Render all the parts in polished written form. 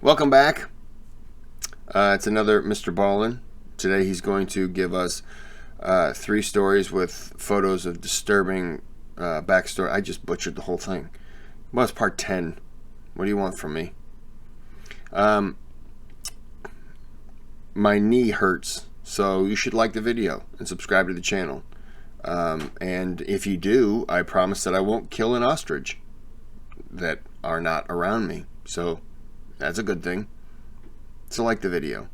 Welcome back. It's another Mr. Ballin. Today he's going to give us 3 stories with photos of disturbing backstory. I just butchered the whole thing. Well, it's part 10. What do you want from me? My knee hurts, so you should like the video and subscribe to the channel. And if you do, I promise that I won't kill an ostrich that are not around me. So that's a good thing. So like the video.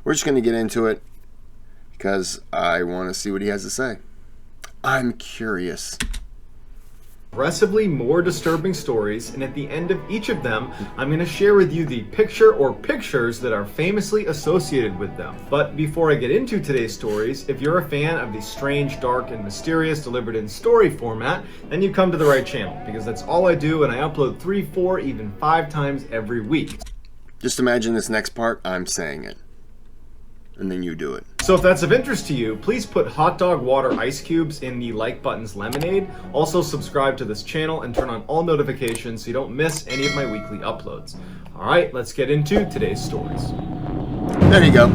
We're just going to get into it because I want to see what he has to say. I'm curious. Progressively more disturbing stories, and at the end of each of them, I'm going to share with you the picture or pictures that are famously associated with them. But before I get into today's stories, if you're a fan of the strange, dark, and mysterious delivered in story format, then you come to the right channel, because that's all I do, and I upload 3, 4, even 5 times every week. Just imagine this next part, I'm saying it. And then you do it. So if that's of interest to you, please put hot dog water ice cubes in the like button's lemonade. Also subscribe to this channel and turn on all notifications so you don't miss any of my weekly uploads. All right, let's get into today's stories. There you go.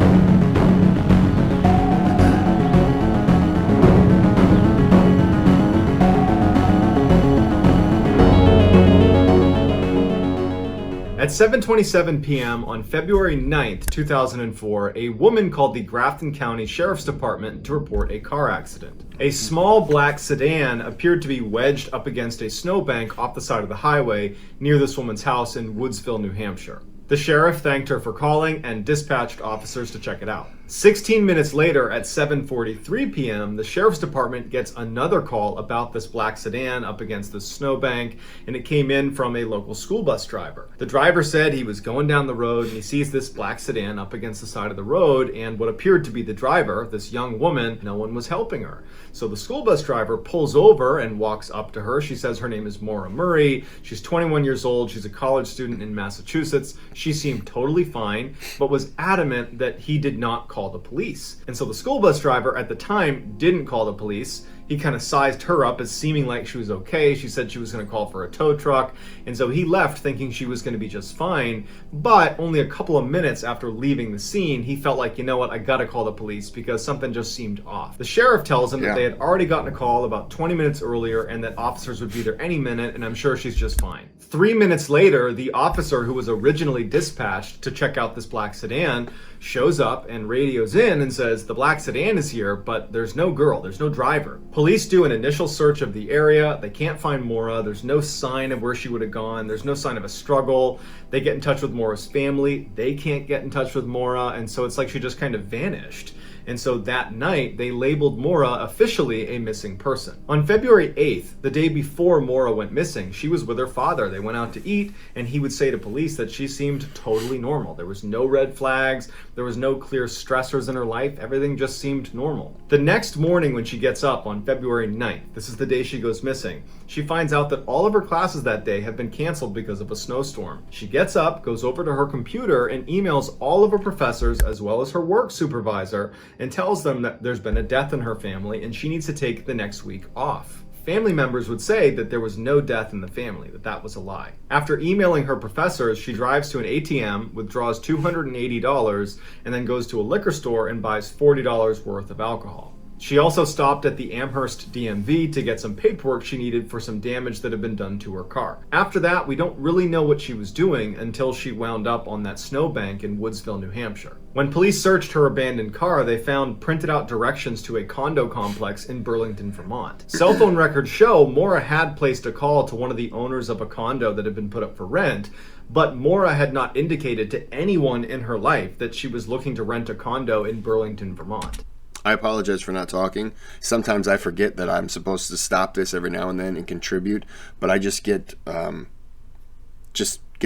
At 7:27 p.m. on February 9th, 2004, a woman called the Grafton County Sheriff's Department to report a car accident. A small black sedan appeared to be wedged up against a snowbank off the side of the highway near this woman's house in Woodsville, New Hampshire. The sheriff thanked her for calling and dispatched officers to check it out. 16 minutes later, at 7:43 p.m., the sheriff's department gets another call about this black sedan up against the snowbank, and it came in from a local school bus driver. The driver said he was going down the road and he sees this black sedan up against the side of the road, and what appeared to be the driver, this young woman, no one was helping her. So the school bus driver pulls over and walks up to her. She says her name is Maura Murray. She's 21 years old. She's a college student in Massachusetts. She seemed totally fine, but was adamant that he did not call the police. And so the school bus driver at the time didn't call the police. He kind of sized her up as seeming like she was okay. She said she was going to call for a tow truck. And so he left thinking she was going to be just fine. But only a couple of minutes after leaving the scene, he felt like, you know what, I got to call the police because something just seemed off. The sheriff tells him that they had already gotten a call about 20 minutes earlier and that officers would be there any minute, and I'm sure she's just fine. 3 minutes later, the officer who was originally dispatched to check out this black sedan shows up and radios in and says, the black sedan is here, but there's no girl, there's no driver. Police do an initial search of the area. They can't find Maura. There's no sign of where she would have gone. There's no sign of a struggle. They get in touch with Maura's family. They can't get in touch with Maura, and so it's like she just kind of vanished. And so that night, they labeled Maura officially a missing person. On February 8th, the day before Maura went missing, she was with her father. They went out to eat, and he would say to police that she seemed totally normal. There was no red flags. There was no clear stressors in her life. Everything just seemed normal. The next morning when she gets up on February 9th, this is the day she goes missing, she finds out that all of her classes that day have been canceled because of a snowstorm. She gets up, goes over to her computer, and emails all of her professors as well as her work supervisor and tells them that there's been a death in her family and she needs to take the next week off. Family members would say that there was no death in the family, that was a lie. After emailing her professors, she drives to an ATM, withdraws $280, and then goes to a liquor store and buys $40 worth of alcohol. She also stopped at the Amherst DMV to get some paperwork she needed for some damage that had been done to her car. After that, we don't really know what she was doing until she wound up on that snowbank in Woodsville, New Hampshire. When police searched her abandoned car, they found printed out directions to a condo complex in Burlington, Vermont. Cell phone records show Maura had placed a call to one of the owners of a condo that had been put up for rent, but Maura had not indicated to anyone in her life that she was looking to rent a condo in Burlington, Vermont. I apologize for not talking. Sometimes I forget that I'm supposed to stop this every now and then and contribute, but I just get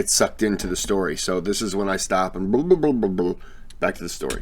sucked into the story. So this is when I stop and blah, blah, blah, blah, blah. Back to the story.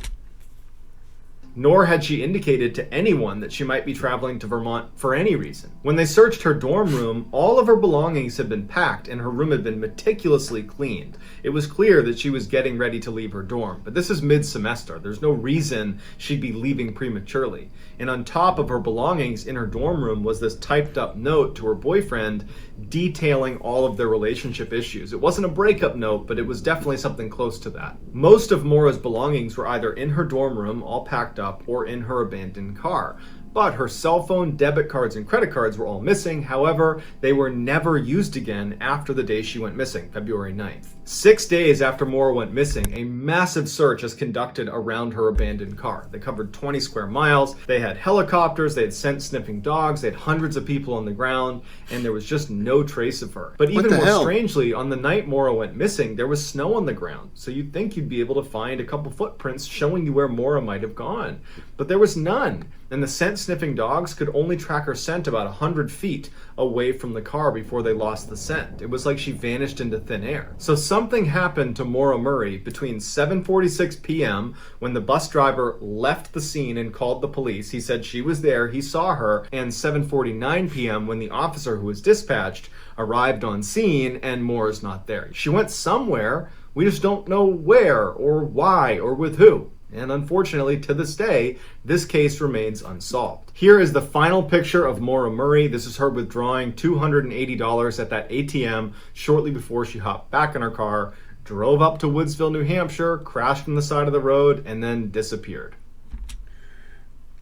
nor had she indicated to anyone that she might be traveling to Vermont for any reason. When they searched her dorm room, all of her belongings had been packed and her room had been meticulously cleaned. It was clear that she was getting ready to leave her dorm, but this is mid-semester. There's no reason she'd be leaving prematurely. And on top of her belongings in her dorm room was this typed up note to her boyfriend detailing all of their relationship issues. It wasn't a breakup note, but it was definitely something close to that. Most of Maura's belongings were either in her dorm room, all packed up, or in her abandoned car. But her cell phone, debit cards, and credit cards were all missing. However, they were never used again after the day she went missing, February 9th. 6 days after Maura went missing, a massive search is conducted around her abandoned car. They covered 20 square miles. They had helicopters, they had scent-sniffing dogs, they had hundreds of people on the ground, and there was just no trace of her. But even more strangely, on the night Maura went missing, there was snow on the ground. So you'd think you'd be able to find a couple footprints showing you where Maura might have gone. But there was none. And the scent-sniffing dogs could only track her scent about 100 feet away from the car before they lost the scent. It was like she vanished into thin air. So something happened to Maura Murray between 7:46 p.m. when the bus driver left the scene and called the police. He said she was there, he saw her, and 7:49 p.m. when the officer who was dispatched arrived on scene and Maura's not there. She went somewhere, we just don't know where or why or with who. And unfortunately, to this day, this case remains unsolved. Here is the final picture of Maura Murray. This is her withdrawing $280 at that ATM shortly before she hopped back in her car, drove up to Woodsville, New Hampshire, crashed on the side of the road, and then disappeared.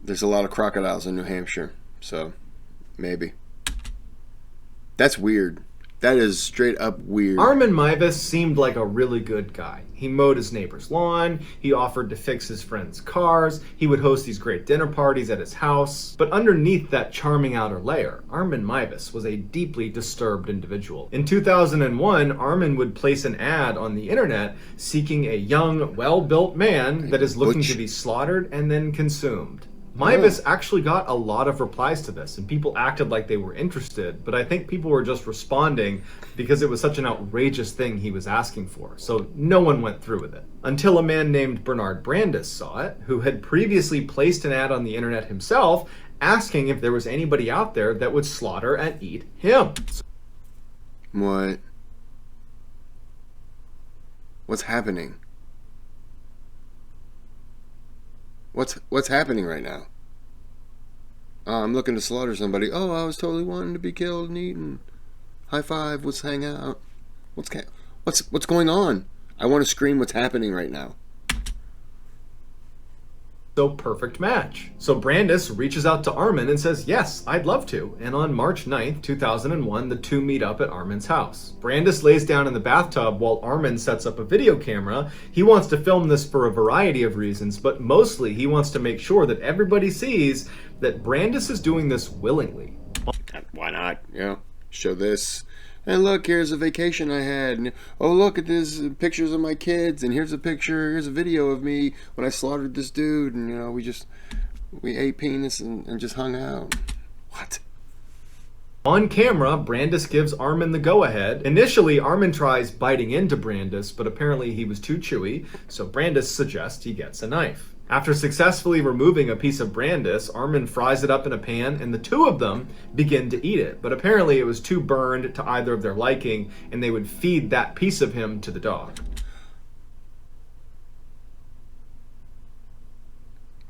There's a lot of crocodiles in New Hampshire, so maybe. That's weird. That is straight up weird. Armin Mibus seemed like a really good guy. He mowed his neighbor's lawn, he offered to fix his friends' cars, he would host these great dinner parties at his house. But underneath that charming outer layer, Armin Mibus was a deeply disturbed individual. In 2001, Armin would place an ad on the internet seeking a young, well-built man that is looking to be slaughtered and then consumed. Mibus actually got a lot of replies to this, and people acted like they were interested, but I think people were just responding because it was such an outrageous thing he was asking for, so no one went through with it. Until a man named Bernard Brandis saw it, who had previously placed an ad on the internet himself, asking if there was anybody out there that would slaughter and eat him. What? What's happening? What's happening right now? Oh, I'm looking to slaughter somebody. Oh, I was totally wanting to be killed and eaten. High five. Let's hang out. What's going on? I want to scream. What's happening right now? So perfect match. So Brandis reaches out to Armin and says, yes, I'd love to. And on March 9th, 2001, the two meet up at Armin's house. Brandis lays down in the bathtub while Armin sets up a video camera. He wants to film this for a variety of reasons, but mostly he wants to make sure that everybody sees that Brandis is doing this willingly. Why not? Show this. And look, here's a vacation I had. And, oh, look at this pictures of my kids. And here's a picture. Here's a video of me when I slaughtered this dude. And, we ate penis and just hung out. What? On camera, Brandis gives Armin the go-ahead. Initially, Armin tries biting into Brandis, but apparently he was too chewy, so Brandis suggests he gets a knife. After successfully removing a piece of Brandis, Armin fries it up in a pan, and the two of them begin to eat it. But apparently it was too burned to either of their liking, and they would feed that piece of him to the dog.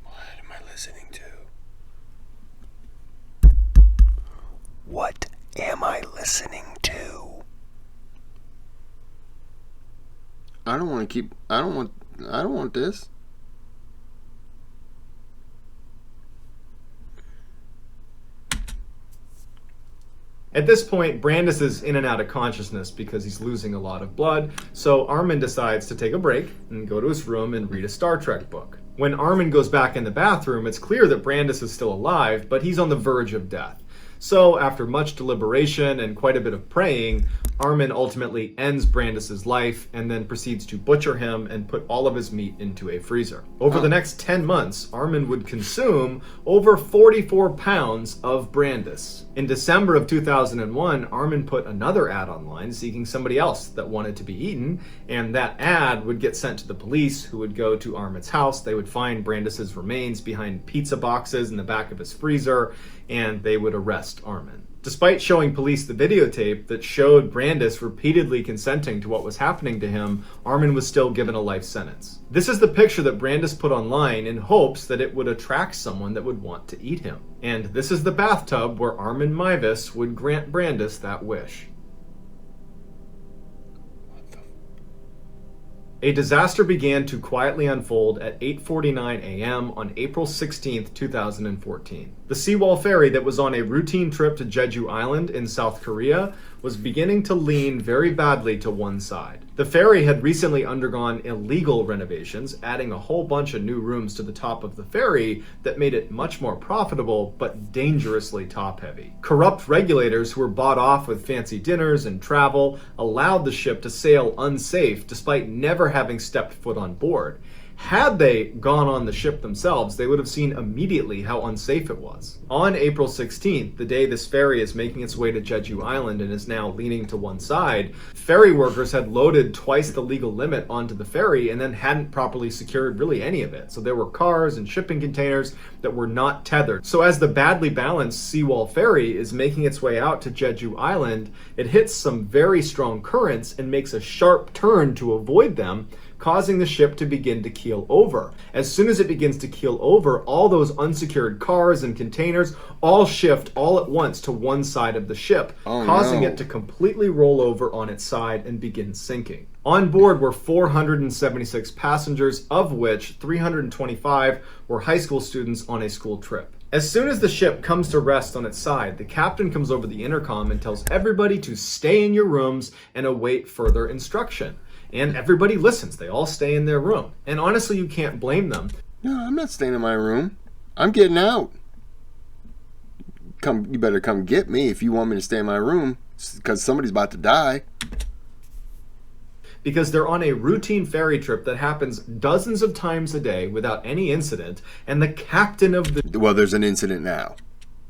What am I listening to? What am I listening to? I don't want this. At this point, Brandis is in and out of consciousness because he's losing a lot of blood, so Armin decides to take a break and go to his room and read a Star Trek book. When Armin goes back in the bathroom, it's clear that Brandis is still alive, but he's on the verge of death. So, after much deliberation and quite a bit of praying, Armin ultimately ends Brandis's life and then proceeds to butcher him and put all of his meat into a freezer. Over the next 10 months, Armin would consume over 44 pounds of Brandis. In December of 2001, Armin put another ad online seeking somebody else that wanted to be eaten, and that ad would get sent to the police, who would go to Armin's house. They would find Brandis's remains behind pizza boxes in the back of his freezer, and they would arrest Armin. Despite showing police the videotape that showed Brandis repeatedly consenting to what was happening to him, Armin was still given a life sentence. This is the picture that Brandis put online in hopes that it would attract someone that would want to eat him. And this is the bathtub where Armin Mibus would grant Brandis that wish. A disaster began to quietly unfold at 8:49 a.m. on April 16, 2014. The Sewol Ferry that was on a routine trip to Jeju Island in South Korea was beginning to lean very badly to one side. The ferry had recently undergone illegal renovations, adding a whole bunch of new rooms to the top of the ferry that made it much more profitable, but dangerously top-heavy. Corrupt regulators who were bought off with fancy dinners and travel allowed the ship to sail unsafe despite never having stepped foot on board. Had they gone on the ship themselves, they would have seen immediately how unsafe it was. On April 16th, the day this ferry is making its way to Jeju Island and is now leaning to one side, ferry workers had loaded twice the legal limit onto the ferry and then hadn't properly secured really any of it. So there were cars and shipping containers that were not tethered. So as the badly balanced Sewol Ferry is making its way out to Jeju Island, it hits some very strong currents and makes a sharp turn to avoid them, causing the ship to begin to keel over. As soon as it begins to keel over, all those unsecured cars and containers all shift all at once to one side of the ship, causing it to completely roll over on its side and begin sinking. On board were 476 passengers, of which 325 were high school students on a school trip. As soon as the ship comes to rest on its side, the captain comes over the intercom and tells everybody to stay in your rooms and await further instruction. And everybody listens. They all stay in their room. And honestly, you can't blame them. No, I'm not staying in my room. I'm getting out. You better come get me if you want me to stay in my room, because somebody's about to die. Because they're on a routine ferry trip that happens dozens of times a day without any incident, and the captain of the Well, there's an incident now.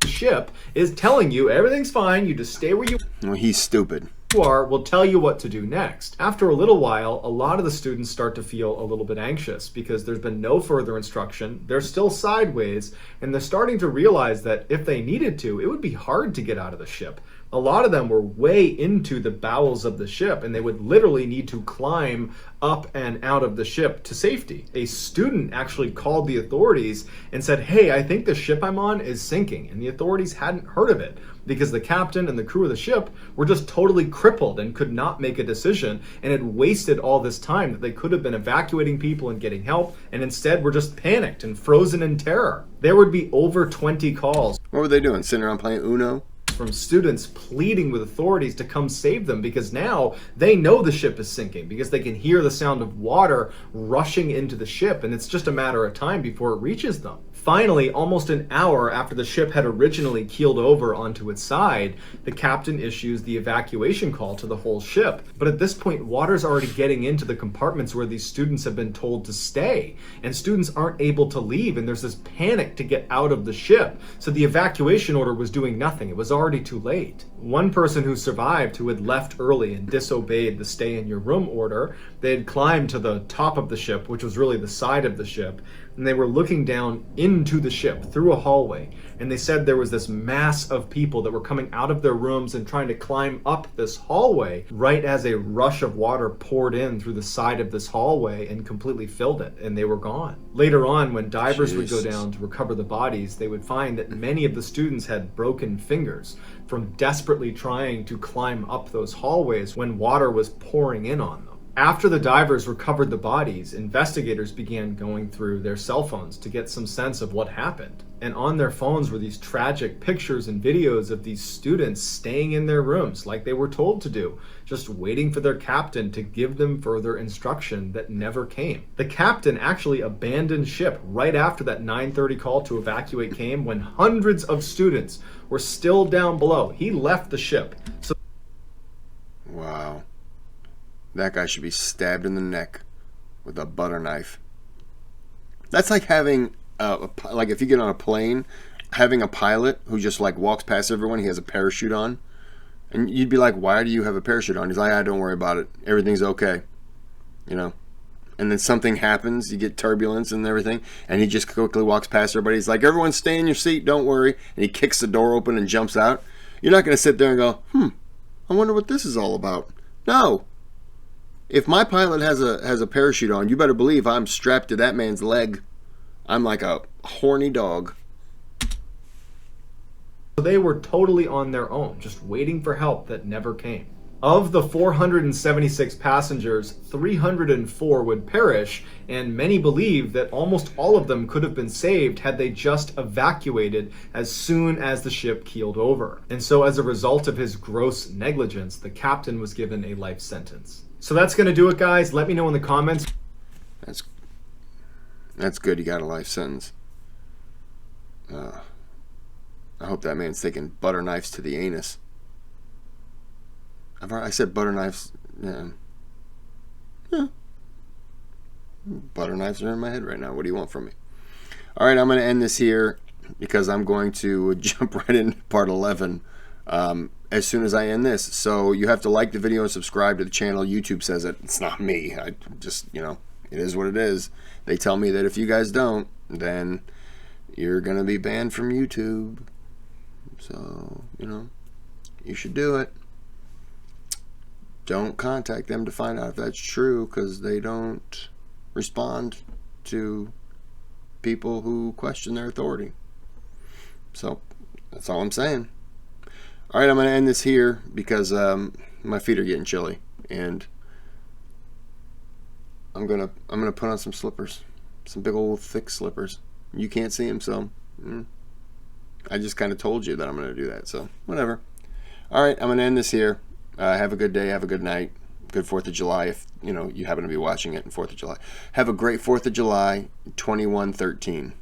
ship is telling you everything's fine, you just stay where you Well, he's stupid. are, will tell you what to do next. After a little while, a lot of the students start to feel a little bit anxious because there's been no further instruction, they're still sideways, and they're starting to realize that if they needed to, it would be hard to get out of the ship. A lot of them were way into the bowels of the ship, and they would literally need to climb up and out of the ship to safety. A student actually called the authorities and said, "Hey, I think the ship I'm on is sinking," and the authorities hadn't heard of it because the captain and the crew of the ship were just totally crippled and could not make a decision, and had wasted all this time that they could have been evacuating people and getting help, and instead were just panicked and frozen in terror. There would be over 20 calls What were they doing? Sitting around playing Uno? from students pleading with authorities to come save them, because now they know the ship is sinking, because they can hear the sound of water rushing into the ship, and it's just a matter of time before it reaches them. Finally, almost an hour after the ship had originally keeled over onto its side, the captain issues the evacuation call to the whole ship. But at this point, water's already getting into the compartments where these students have been told to stay, and students aren't able to leave, and there's this panic to get out of the ship. So the evacuation order was doing nothing. It was already too late. One person who survived, who had left early and disobeyed the stay in your room order, they had climbed to the top of the ship, which was really the side of the ship, and they were looking down into the ship through a hallway, and they said there was this mass of people that were coming out of their rooms and trying to climb up this hallway right as a rush of water poured in through the side of this hallway and completely filled it, and they were gone. Later on, when divers would go down to recover the bodies, they would find that many of the students had broken fingers from desperately trying to climb up those hallways when water was pouring in on them. After the divers recovered the bodies, investigators began going through their cell phones to get some sense of what happened. And on their phones were these tragic pictures and videos of these students staying in their rooms like they were told to do, just waiting for their captain to give them further instruction that never came. The captain actually abandoned ship right after that 9:30 call to evacuate came, when hundreds of students were still down below. He left the ship. So Wow. that guy should be stabbed in the neck with a butter knife. That's like having, like if you get on a plane, having a pilot who just like walks past everyone, he has a parachute on. And you'd be like, why do you have a parachute on? He's like, don't worry about it. Everything's okay. You know? And then something happens, you get turbulence and everything, and he just quickly walks past everybody. He's like, everyone stay in your seat, don't worry. And he kicks the door open and jumps out. You're not going to sit there and go, I wonder what this is all about. No. If my pilot has a parachute on, you better believe I'm strapped to that man's leg. I'm like a horny dog. They were totally on their own, just waiting for help that never came. Of the 476 passengers, 304 would perish, and many believe that almost all of them could have been saved had they just evacuated as soon as the ship keeled over. And so as a result of his gross negligence, the captain was given a life sentence. So that's going to do it, guys. Let me know in the comments. That's good. You got a life sentence. I hope that man's taking butter knives to the anus. I said butter knives. Yeah. Butter knives are in my head right now. What do you want from me? All right, I'm going to end this here because I'm going to jump right into part 11 as soon as I end this. So you have to like the video and subscribe to the channel. YouTube says it. It's not me. I just, it is what it is. They tell me that if you guys don't, then you're going to be banned from YouTube. So, you should do it. Don't contact them to find out if that's true, because they don't respond to people who question their authority. So, that's all I'm saying. All right, I'm going to end this here because my feet are getting chilly, and I'm gonna put on some slippers, some big old thick slippers. You can't see them, so I just kind of told you that I'm going to do that, so whatever. All right, I'm going to end this here. Have a good day, have a good night, good 4th of July if you happen to be watching it on 4th of July. Have a great 4th of July 2113.